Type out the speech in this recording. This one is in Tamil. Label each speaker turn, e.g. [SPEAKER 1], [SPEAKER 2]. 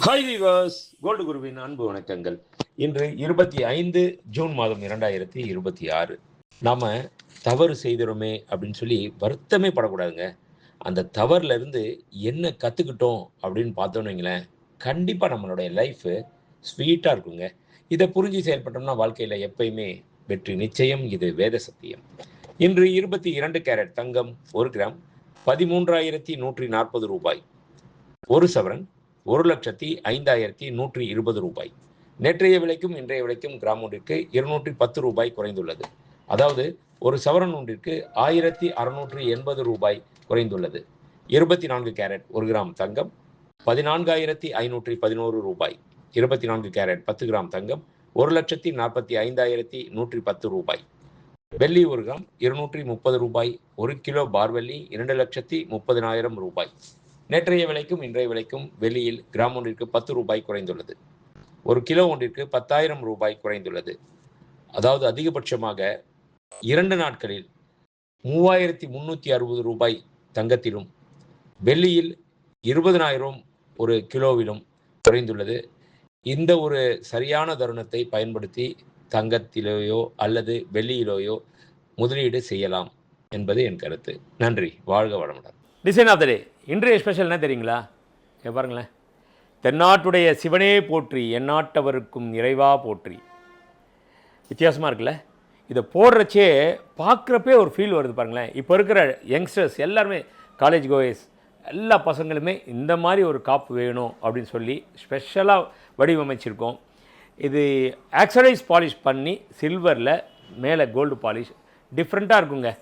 [SPEAKER 1] ஹாய் வீவர்ஸ், கோல்டு குருவின் அன்பு வணக்கங்கள். இன்று 25 ஜூன் மாதம் 2026. நாம தவறு செய்கிறோமே அப்படின்னு சொல்லி வருத்தமே படக்கூடாதுங்க. அந்த தவறுல இருந்து என்ன கத்துக்கிட்டோம் அப்படின்னு பார்த்தோம்னு வைங்களேன், கண்டிப்பா நம்மளுடைய லைஃப் ஸ்வீட்டா இருக்குங்க. இதை புரிஞ்சு செயல்பட்டோம்னா வாழ்க்கையில எப்பயுமே வெற்றி நிச்சயம். இது வேத சத்தியம். இன்று 22 கேரட் தங்கம் 1 கிராம் 13,140 ரூபாய். 1 சவரன் 1,05,120 ரூபாய். நேற்றைய விலைக்கும் இன்றைய விலைக்கும் கிராம் ஒன்றிற்கு 210 ரூபாய் குறைந்துள்ளது. அதாவது ஒரு சவரன் ஒன்றிற்கு 1,680 ரூபாய் குறைந்துள்ளது. 24 கேரட் 1 கிராம் தங்கம் 14,511 ரூபாய். 24 கேரட் 10 கிராம் தங்கம் 1,45,110 ரூபாய். வெள்ளி 1 கிராம் 230 ரூபாய். 1 கிலோ பார் வெள்ளி 2,30,000 ரூபாய். நேற்றைய விலைக்கும் இன்றைய விலைக்கும் வெள்ளியில் கிராம் ஒன்றிற்கு 10 ரூபாய் குறைந்துள்ளது. ஒரு கிலோ ஒன்றிற்கு 10,000 ரூபாய் குறைந்துள்ளது. அதாவது அதிகபட்சமாக 2 நாட்களில் 3,360 ரூபாய் தங்கத்திலும் வெள்ளியில் 20,000 ஒரு கிலோவிலும் குறைந்துள்ளது. இந்த ஒரு சரியான தருணத்தை பயன்படுத்தி தங்கத்திலேயோ அல்லது வெள்ளியிலேயோ முதலீடு செய்யலாம் என்பது என் கருத்து. நன்றி. வாழ்க வளமுடன்.
[SPEAKER 2] டிசைன் ஆஃப் த டே இன்றைய ஸ்பெஷல் என்ன தெரியுங்களா? பாருங்களேன். தென்னாட்டுடைய சிவனே போற்றி, எந்நாட்டவருக்கும் இறைவா போற்றி. வித்தியாசமாக இருக்குல்ல? இதை போடுறச்சே பார்க்குறப்பே ஒரு ஃபீல் வருது பாருங்களேன். இப்போ இருக்கிற யங்ஸ்டர்ஸ் எல்லாருமே, காலேஜ் கோயர்ஸ் எல்லா பசங்களுமே இந்த மாதிரி ஒரு காப்பு வேணும் அப்படின்னு சொல்லி ஸ்பெஷலாக வடிவமைச்சிருக்கோம். இது ஆக்சரைஸ் பாலிஷ் பண்ணி சில்வரில் மேலே கோல்டு பாலிஷ் டிஃப்ரெண்ட்டாக இருக்குங்க.